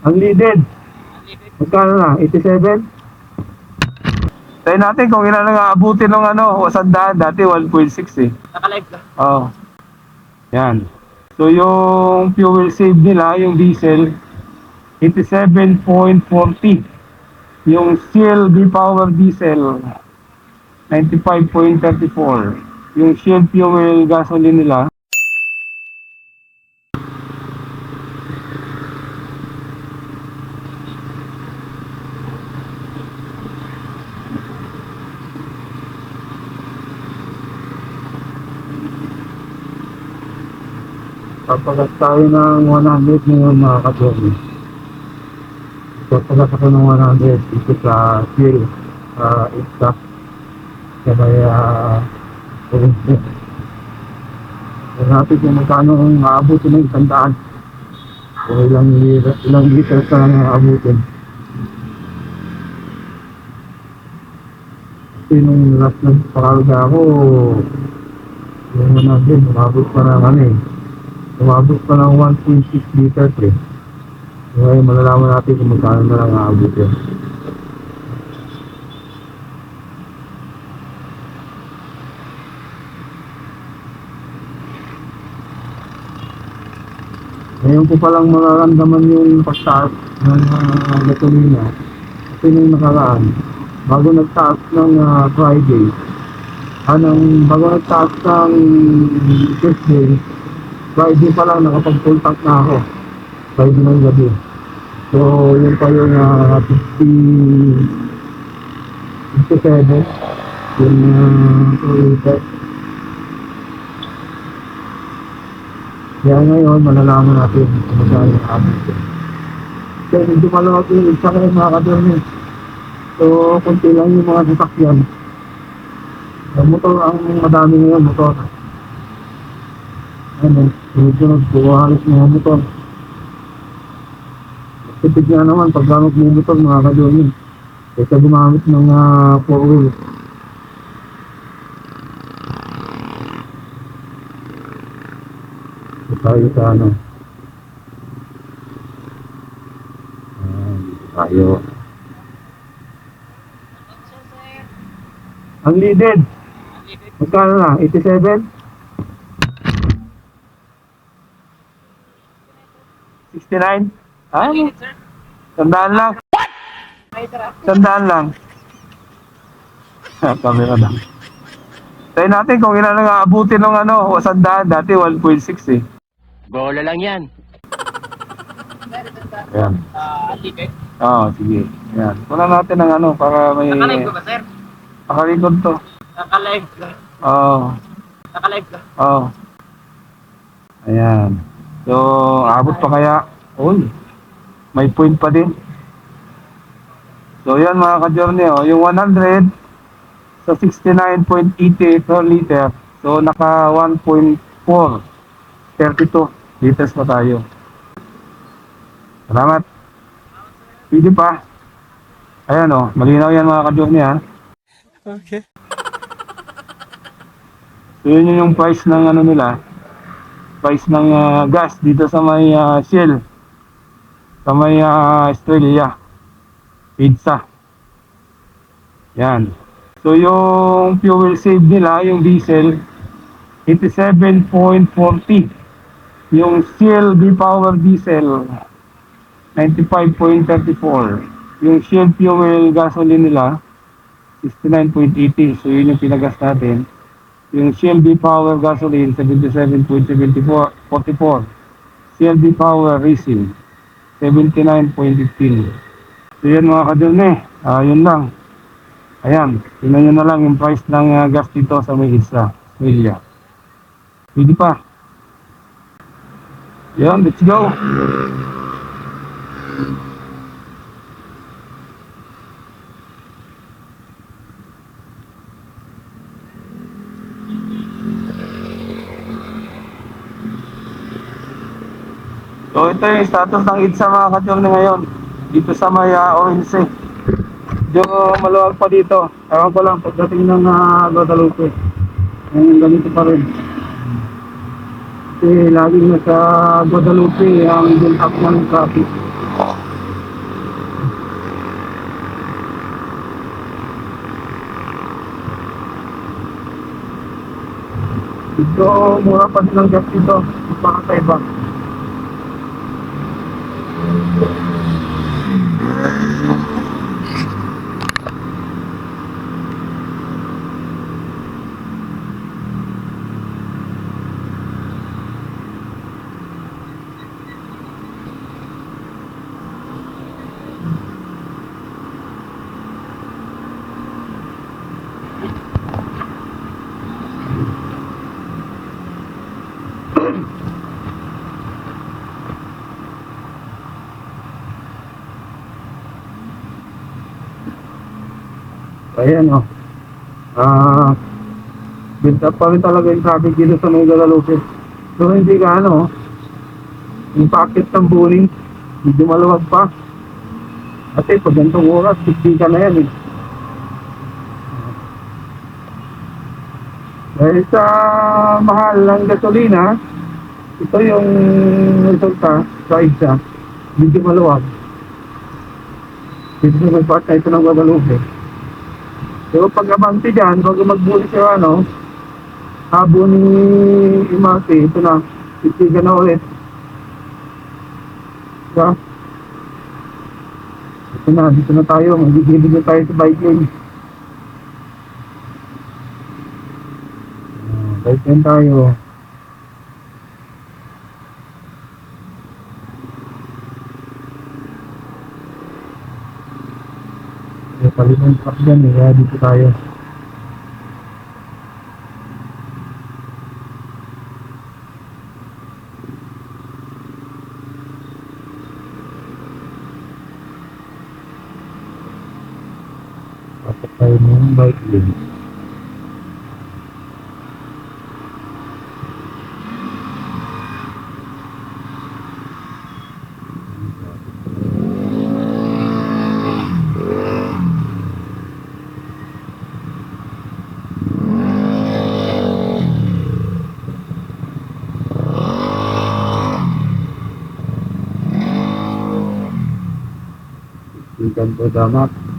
Unleaded. Magkano na? 87? Tayo natin kung ilan ang aabutin ng sandaan. Dati 1.6 eh. Naka-live ka? Oo. Yan. So yung fuel save nila, yung diesel, 87.40. Yung Shell V-Power diesel, 95.34. Yung Shell fuel gasoline nila, papagas tayo ng 100 ngayon mga katropi. Papagas ako ng 100 dito sa Shell, extra. Kaya province. So natin kung magkano ang aabutin ng sandaan. O ilang liter ka lang aabutin. Kasi nung last nagpakarga ako, yung 100, umabot pa ng umabot pa ng 1.6 liters eh. Ngayon malalaman natin kung magkano na lang aabutin. Ngayon ko palang mararamdaman yung pagtaas ng gasolina. Kasi nung nakaraan, bago nagtaas ng Friday, bago nagtaas ng Thursday, Friday pa lang nakapag-full tank na ako. Friday ng gabi. So yun pa yung 57 yung kaya ngayon malalaman natin kung magkano yung abot. Kaya medyo malawag yung isa kayo mga kadormi. So kunti lang yung mga sasakyan. Ang motor ang madami ngayon, motor. Sunod-sunod, halos mga motor. Tipid nga naman pag gamit mo motor mga kadormi. Kaya gumamit ng 4-wheel. Tayo sa tayo. Unleaded. Magkano na? 87? 69? Sandaan lang. Sandaan lang. Kamera lang. Tayo natin kung ilan ang aabutin ng sandaan. Dati 1.6 eh. Bola lang yan. Ayan. Unleaded? Oo, sige. Ayan. Kunan natin ng para may... Naka-live ka ba, sir? Naka-record to. Naka-live ka? Oo. Naka-live ka? Oo. Ayan. So, abot pa kaya? Uy. May point pa din. So, yan mga ka-journey. Yung 100 sa 69.80 per liter. So, naka 1.432 liters pa tayo. Salamat. Pwede pa. Ayan malinaw yan mga ka-journey ha. Okay. So yun yung price ng nila. Price ng gas dito sa may Shell. Sa may Australia. Pizza. Yan. So yung fuel save nila, yung diesel, 87.40. Yung Shell V-Power diesel, 95.34. Yung Shell fuel gasoline nila, 69.80. So yun yung pinagas natin. Yung Shell V-Power gasoline, 77.44. Shell V-Power Racing, 79.15. So yan mga kadurne, yun lang. Ayan, tingnan nyo na lang yung price ng gas dito sa may isla, Australia. Pwede pa. Yan, let's go. So ito yung status ng EDSA mga kadurne ngayon. Dito sa may Orange. Medyo maluwag pa dito. Ewan ko lang pagdating ng Guadalupe. Ngayon ganito pa rin. Kasi laging nasa Guadalupe ang build up ng traffic. Ito, mura pa din ang gas dito. Para sa iba. Ayan o. Build up pa rin talaga yung traffic dito sa May Guadalupe. So hindi ka yung packet ng buling, medyo maluwag pa. Kasi pag ganitong oras, hindi ka na yan eh. Dahil sa mahal ng gasolina, ito yung resulta sa isa, medyo maluwag. Dito sa may part na ito ng Guadalupe. Pero pag abante dyan, bago magbulis yung habo ni Imate, ito na, titigan na ulit. Diba? Dito na tayo, magigilid na tayo sa bike lane. Bike lane tayo. Palimang truck dyan eh, kaya dito tayo. Tapos tayo ng bike lane. Ikan po damat.